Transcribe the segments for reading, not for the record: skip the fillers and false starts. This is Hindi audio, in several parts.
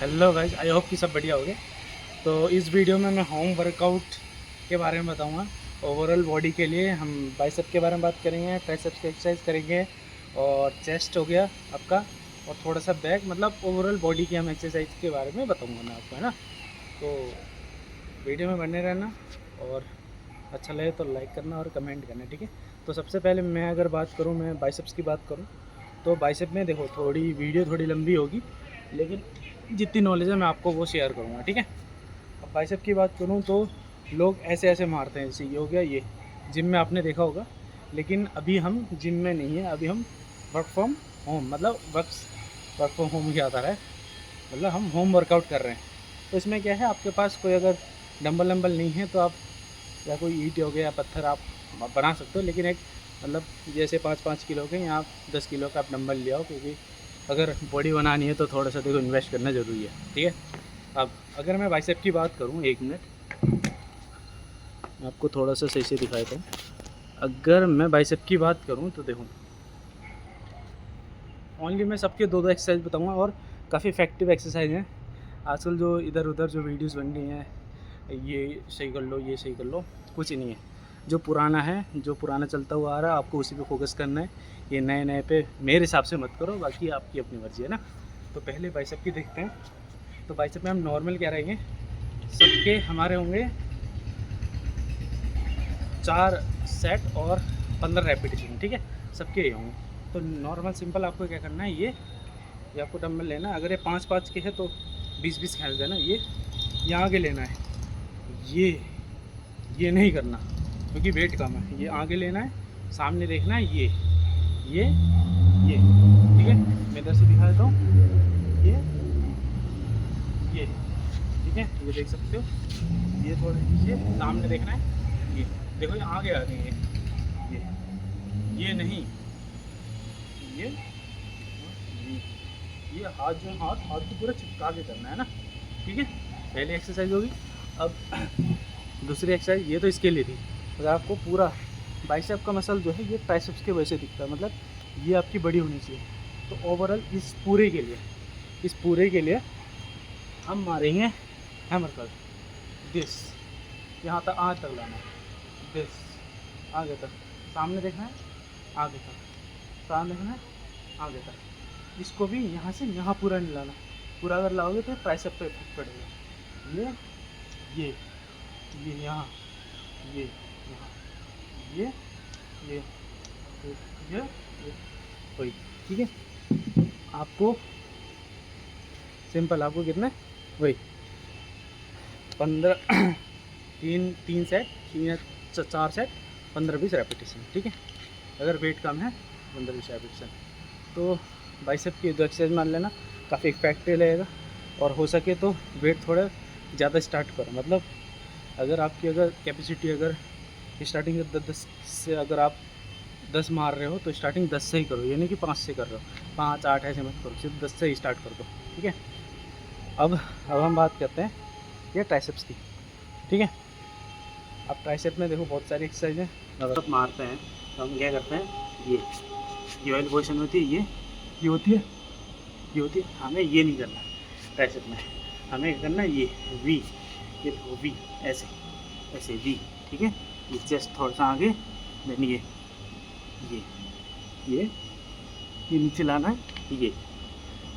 हेलो गाइस, आई होप कि सब बढ़िया होगे। तो इस वीडियो में मैं होम वर्कआउट के बारे में बताऊंगा। ओवरऑल बॉडी के लिए हम बाइसेप के बारे में बात करेंगे, ट्राइसेप्स की एक्सरसाइज करेंगे और चेस्ट हो गया आपका, और थोड़ा सा बैक, मतलब ओवरऑल बॉडी की हम एक्सरसाइज के बारे में बताऊंगा मैं आपको, है ना। तो वीडियो में बने रहना, और अच्छा लगे तो लाइक करना और कमेंट करना, ठीक है। तो सबसे पहले मैं अगर बात करूँ, मैं बाइसेप्स की बात करूँ तो बाइसेप में देखो, थोड़ी वीडियो थोड़ी लंबी होगी, लेकिन जितनी नॉलेज है मैं आपको वो शेयर करूँगा, ठीक है। अब बाइसेप की बात करूँ तो लोग ऐसे ऐसे मारते हैं, जैसे ये हो गया, ये जिम में आपने देखा होगा। लेकिन अभी हम जिम में नहीं है, अभी हम वर्क फ्रॉम होम, मतलब वर्क फ्रॉम होम क्या आता है, मतलब हम होम वर्कआउट कर रहे हैं। तो इसमें क्या है, आपके पास कोई अगर डंबल वम्बल नहीं है तो आप, या कोई ईंट हो गया या पत्थर आप बना सकते हो, लेकिन एक मतलब जैसे 5-5 किलो के या 10 किलो का आप डंबल ले आओ, क्योंकि अगर बॉडी बनानी है तो थोड़ा सा देखो इन्वेस्ट करना ज़रूरी है, ठीक है। अब अगर मैं बाइसेप की बात करूँ, 1 मिनट मैं आपको थोड़ा सा सही से दिखाता हूँ। अगर मैं बाइसेप की बात करूँ तो देखो, ओनली मैं सबके दो दो एक्सरसाइज बताऊँगा, और काफ़ी इफेक्टिव एक्सरसाइज हैं। आजकल जो इधर उधर जो वीडियोस बन रही हैं, ये सही कर लो, ये सही कर लो, कुछ नहीं है। जो पुराना है, जो पुराना चलता हुआ आ रहा है, आपको उसी पे फोकस करना है। ये नए नए पे मेरे हिसाब से मत करो, बाकी आपकी अपनी मर्ज़ी है ना। तो पहले बाइसेप की देखते हैं। तो बाइसेप में हम नॉर्मल क्या रहेंगे, सबके हमारे होंगे 4 सेट और 15 रेपिटेशन, ठीक है। सबके ये होंगे। तो नॉर्मल सिंपल आपको क्या करना है, ये आपको डंबल लेना है। अगर ये 5-5 के है तो 20-20 खींच देना। ये यहाँ आगे लेना है, ये नहीं करना क्योंकि वेट कम है। ये आगे लेना है, सामने देखना है, ये ठीक है। मैं इधर से दिखा देता हूँ, ये ठीक है, ये देख सकते हो। ये थोड़ा नीचे सामने देखना है, ये देखो, ये आगे आ रही है, ये नहीं, ये ये हाथ जो हाथ को पूरा चिपका के करना है ना, ठीक है। पहली एक्सरसाइज होगी। अब दूसरी एक्सरसाइज, ये तो इसके लिए थी। अगर आपको पूरा बाइसेप का मसल जो है ये ट्राइसेप्स के वैसे दिखता है, मतलब ये आपकी बड़ी होनी चाहिए। तो ओवरऑल इस पूरे के लिए हम मारेंगे हैमर कर, दिस, यहाँ तक, आज तक लाना है, दिस, आगे तक, सामने देखना है, आगे तक, सामने देखना है, आगे तक। इसको भी यहाँ से यहाँ पूरा नहीं लाना। पूरा अगर लाओगे तो ट्राइसेप पे इफेक्ट पड़ेगा। ये यहाँ, ये यहाँ, ये ये ये वही, ठीक है। आपको सिंपल, आपको कितना है, वही 15 तीन सेट, 4 सेट, 15-20 रेपिटेशन, ठीक है। अगर वेट कम है 15-20 रेपिटेशन। तो बाइसेप की दो एक्सरसाइज मान लेना, काफ़ी इफेक्टिव रहेगा। और हो सके तो वेट थोड़ा ज़्यादा स्टार्ट करो, मतलब अगर आपकी कैपेसिटी अगर स्टार्टिंग से 10 से, अगर आप 10 मार रहे हो तो स्टार्टिंग 10 से ही करो, ये नहीं कि 5 से कर रहे हो, 5-8 ऐसे मत करो, सिर्फ 10 से ही स्टार्ट कर दो, ठीक है। अब हम बात करते हैं ये ट्राइसेप्स की, ठीक है। अब ट्राइसेप में देखो बहुत सारी एक्सरसाइज है। अगर आप मारते हैं तो हम क्या करते हैं, ये वाली पोजिशन होती है, ये होती है, ये होती है। हमें ये नहीं करना ट्राइसेप में, हमें करना ये वी, ये देखो वी, ऐसे ऐसे वी, ठीक है। ये चेस्ट थोड़ा सा आगे, देन ये ये नीचे लाना है, ये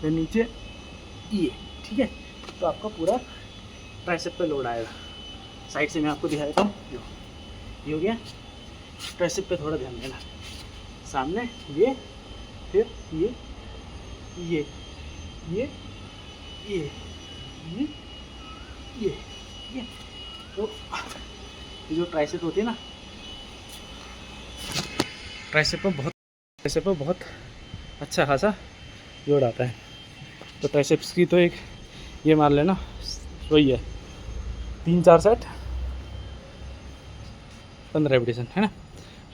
फिर नीचे, ये, ठीक है। तो आपका पूरा ट्राइसेप पे लोड आएगा। साइड से मैं आपको दिखा देता हूँ, ये हो गया। ट्राइसेप पे थोड़ा ध्यान देना, सामने ये, फिर ये ये ये ये ये ये तो ये जो ट्राइसेप होती है ना, ट्राइसेप पे बहुत अच्छा खासा जोड़ आता है। तो ट्राइसेप्स की तो एक ये मार लेना, वही है 3-4 सेट 15 रेपिटेशन, है ना,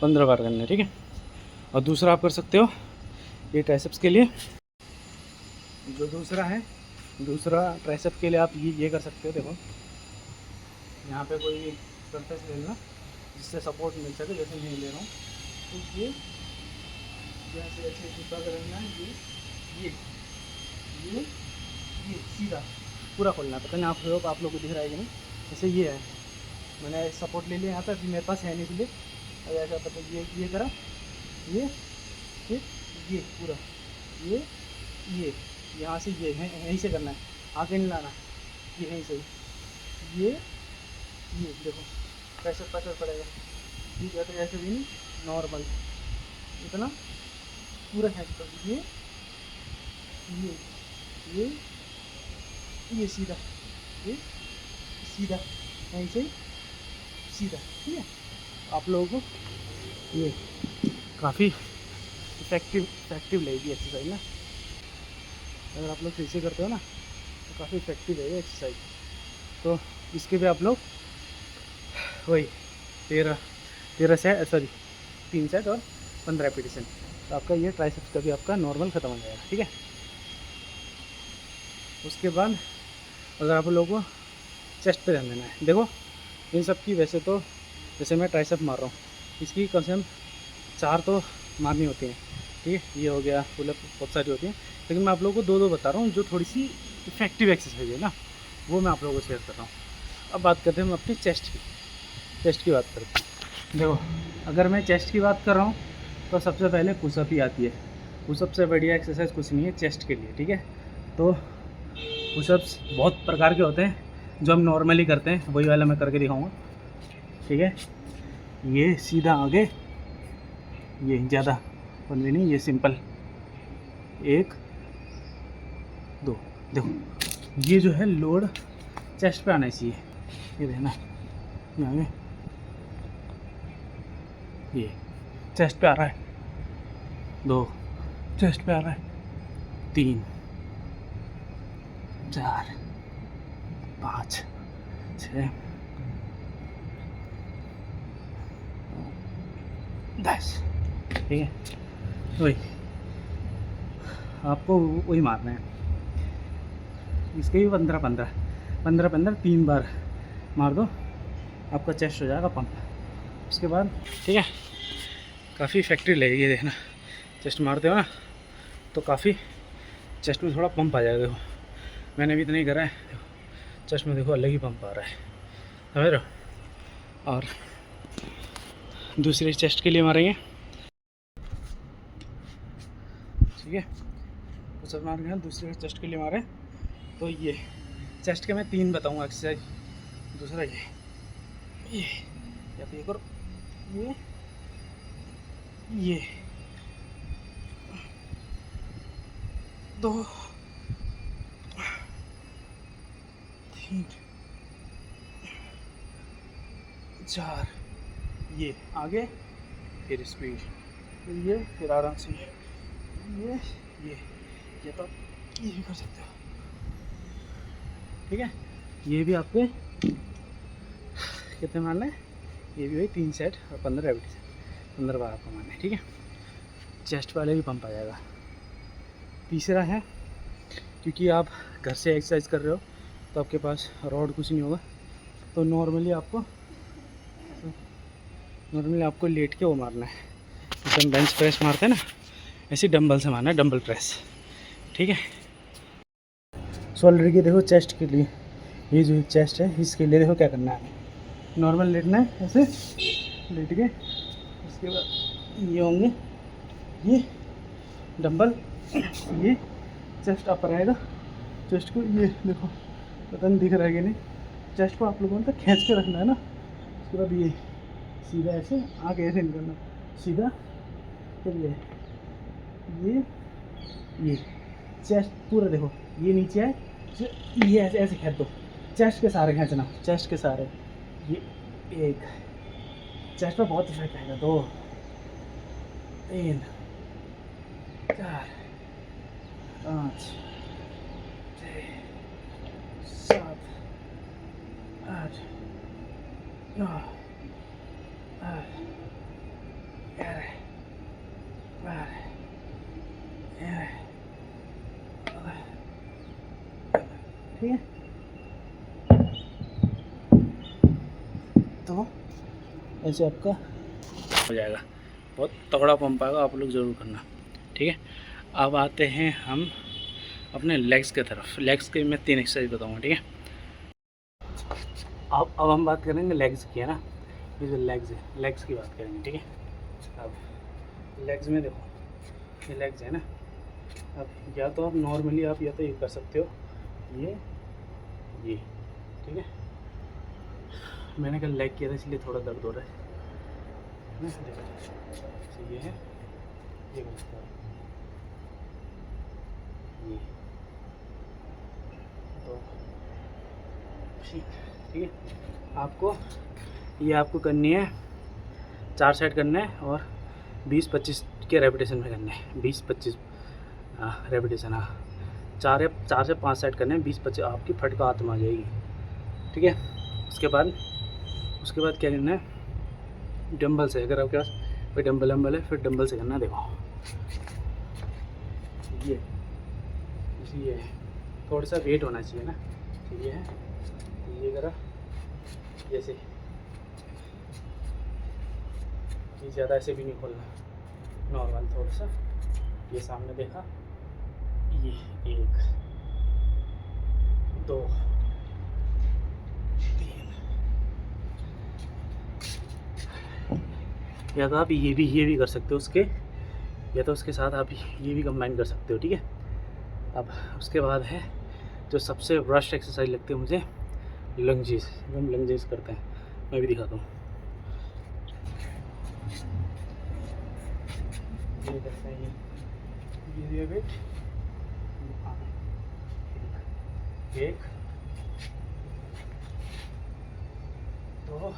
15 बार करना है, ठीक है। और दूसरा आप कर सकते हो ये ट्राइसेप्स के लिए, जो दूसरा ट्राइसेप के लिए आप ये कर सकते हो। देखो यहाँ पे कोई सरफेस ले लेना जिससे सपोर्ट मिल सके, जैसे मैं ले रहा हूँ, तो ये जैसे ऐसे दूसरा करना है, ये ये सीधा पूरा खोलना है। पता नहीं आप लोग को दिख रहा है कि नहीं। जैसे ये है, मैंने सपोर्ट ले लिया यहाँ पे, अभी मेरे पास है नहीं इसलिए। अब ऐसा पता ये करा, ये फिर ये पूरा ये यहाँ से ये है, यहीं से करना है, आगे नहीं लाना, ये यहीं से ये देखो प्रेशर पड़ेगा। ठीक है, तो ऐसे भी नहीं, नॉर्मल इतना पूरा खींच कर ये सीधा, ये सीधा, यहीं से सीधा। ठीक है, आप लोगों को ये काफ़ी इफेक्टिव लगेगी एक्सरसाइज ना। अगर आप लोग फिर से करते हो ना तो काफ़ी इफेक्टिव है ये एक्सरसाइज। तो इसके भी आप लोग वही 13 सेट, सॉरी 3 सेट और 15 रेपिटेशन, तो आपका ये ट्राइसेप्स का भी आपका नॉर्मल ख़त्म हो जाएगा। ठीक है, उसके बाद अगर आप लोगों को चेस्ट पे ध्यान देना है। देखो इन सब की वैसे तो जैसे मैं ट्राइसेप मार रहा हूँ, इसकी कम से कम 4 तो मारनी होती हैं। ठीक है, ये हो गया, पुलअप बहुत सारी होती हैं, लेकिन मैं आप लोगों को 2 बता रहा हूँ जो थोड़ी सी इफेक्टिव एक्सरसाइज है ना, वो मैं आप लोगों को शेयर कर रहा हूँ। अब बात करते हैं हम अपनी चेस्ट की बात करते हैं। देखो अगर मैं चेस्ट की बात कर रहा हूँ तो सबसे पहले पुशअप ही आती है। पुशअप से बढ़िया एक्सरसाइज कुछ नहीं है चेस्ट के लिए। ठीक है, तो पुशअप्स बहुत प्रकार के होते हैं, जो हम नॉर्मली करते हैं वही वाला मैं करके दिखाऊंगा। ठीक है, ये सीधा आगे, ये ज़्यादा बन भी नहीं, ये सिंपल 1 2। देखो ये जो है लोड चेस्ट पे आना चाहिए, ये देखना ये आगे, ये चेस्ट पे आ रहा है, 2 चेस्ट पे आ रहा है, 3 4 5 6 10। ठीक है, वही आपको वही मारना है। इसके भी 15 3 बार मार दो, आपका चेस्ट हो जाएगा पंप। उसके बाद ठीक है, काफ़ी इफेक्टिव लगेगी। देखना चेस्ट मारते हो ना तो काफ़ी चेस्ट में थोड़ा पंप आ जाएगा। देखो मैंने भी इतना ही करा है, चेस्ट में देखो अलग ही पंप आ रहा है, समझ रहे हो। और दूसरे चेस्ट के लिए मारेंगे। ठीक है, पुशअप मार के दूसरे चेस्ट के लिए मारे तो ये चेस्ट के मैं 3 बताऊंगा एक्सरसाइज। दूसरा ये या तो ये करो, ये 2 3 4, ये आगे फिर स्पीड, फिर ये, फिर आराम से ये तो ये भी कर सकते हो। ठीक है, ये भी आपके कितने मारना है, ये भी वही 3 सेट और 15 रेपिटेशन, 15 बार आपको मारना है। ठीक है, चेस्ट वाले भी पंप आ जाएगा। तीसरा है, क्योंकि आप घर से एक्सरसाइज कर रहे हो तो आपके पास रॉड कुछ नहीं होगा, तो नॉर्मली आपको लेट के वो मारना है। जैसे हम बेंच प्रेस मारते हैं ना, ऐसे डंबल से मारना है, डंबल प्रेस। ठीक है, शोल्डर की देखो चेस्ट के लिए, ये जो चेस्ट है इसके लिए देखो क्या करना है, नॉर्मल लेटना है ऐसे लेट के। उसके बाद ये होंगे ये डंबल, ये चेस्ट अप रहेगा, चेस्ट को ये देखो पता नहीं दिख रहा है कि नहीं, चेस्ट को आप लोगों ने तो खींच के रखना है ना। उसके बाद ये सीधा ऐसे आगे ऐसे निकलना, सीधा, फिर ये चेस्ट पूरा देखो, ये नीचे है, ये ऐसे ऐसे खींच दो, चेस्ट के सहारे खींचना, चेस्ट के सहारे। ये 1, चेस्ट पर बहुत इफेक्ट आएगा। 2 3 4 5 6 7 8 9 10 11 12 13 ठीक है, तो ऐसे आपका हो जाएगा, बहुत तगड़ा पंप आएगा, आप लोग ज़रूर करना। ठीक है, अब आते हैं हम अपने लेग्स की तरफ। लेग्स के मैं 3 एक्सरसाइज बताऊँगा, ठीक है। अब हम बात करेंगे लेग्स की, है ना। ये जो लेग्स है, लेग्स की बात करेंगे, ठीक है। अब लेग्स में देखो, ये लेग्स है ना। अब या तो आप नॉर्मली आप या तो ये कर सकते हो, ये ठीक है। मैंने कल लेग किया था इसलिए थोड़ा दर्द हो रहा है ना। देखो ये है, ये कर सकते हो ये, तो ठीक है। आपको करनी है 4 सेट करना है और 20-25 के रेपिटेशन में करने हैं। 20-25 रेपिटेशन, हाँ। 4 से 5 सेट करने हैं, 20-25 आपकी फटका हाथ में आ जाएगी, ठीक है। उसके बाद क्या करना है, डंबल से। अगर आपके पास कोई डंबल है फिर डंबल से करना है। देखो ये थोड़ा सा वेट होना चाहिए ना, तो ये है, तो ये करा जैसे, ये ज़्यादा ऐसे भी नहीं खोलना, नॉर्मल थोड़ा सा। ये सामने देखा, ये 1 2 3, या तो आप ये भी कर सकते हो उसके, या तो उसके साथ आप ये भी कंबाइन कर सकते हो, ठीक है। अब उसके बाद है जो सबसे रश एक्सरसाइज लगती है मुझे, लंजेस। हम लंजेस करते हैं, मैं भी दिखाता हूँ। ये करते हैं, ये वेट 1 2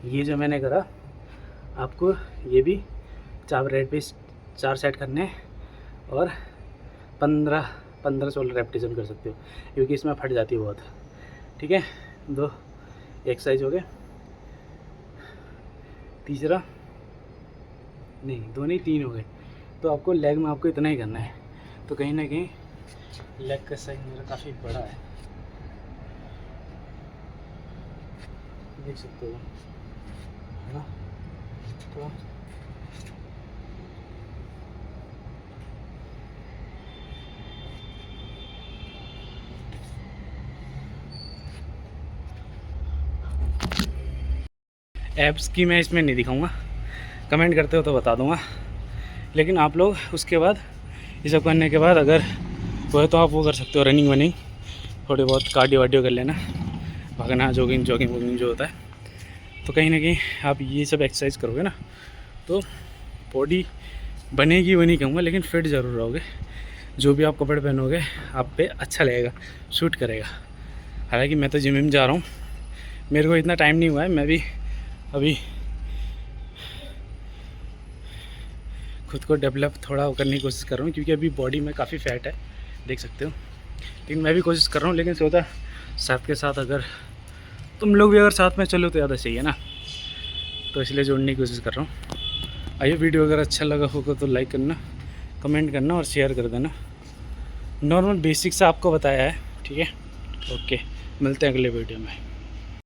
ये जो मैंने करा, आपको ये भी 4 रेड पे 4 सेट करने हैं और 15-16 रेपिटेशन कर सकते हो, क्योंकि इसमें फट जाती है बहुत, ठीक है। 2 एक्सरसाइज हो गए। तीसरा नहीं, 2 नहीं 3 हो गए। तो आपको लेग में आपको इतना ही करना है। तो कहीं ना कहीं लेग का साइज मेरा काफ़ी बड़ा है, देख सकते हो, है ना। तो एब्स की मैं इसमें नहीं दिखाऊंगा, कमेंट करते हो तो बता दूंगा। लेकिन आप लोग उसके बाद, ये सब करने के बाद अगर वो है तो आप वो कर सकते हो, रनिंग वनिंग, थोड़ी बहुत कार्डियो वार्डियो कर लेना, भागना, जॉगिंग जो होता है। तो कहीं ना कहीं आप ये सब एक्सरसाइज करोगे ना, तो बॉडी बनेगी, वो नहीं कहूँगा, लेकिन फिट ज़रूर रहोगे। जो भी आप कपड़े पहनोगे आप पे अच्छा लगेगा, सूट करेगा। हालांकि मैं तो जिम जा रहा हूँ, मेरे को इतना टाइम नहीं हुआ है, मैं भी अभी खुद को डेवलप थोड़ा करने की कोशिश कर रहा हूँ, क्योंकि अभी बॉडी में काफ़ी फैट है, देख सकते हो। लेकिन मैं भी कोशिश कर रहा हूँ, लेकिन सोचा साथ के साथ अगर तुम लोग भी अगर साथ में चलो तो ज़्यादा सही है ना, तो इसलिए जोड़ने की कोशिश कर रहा हूँ। आइए, वीडियो अगर अच्छा लगा होगा तो लाइक करना, कमेंट करना और शेयर कर देना। नॉर्मल बेसिक से आपको बताया है, ठीक है। ओके, मिलते हैं अगले वीडियो में।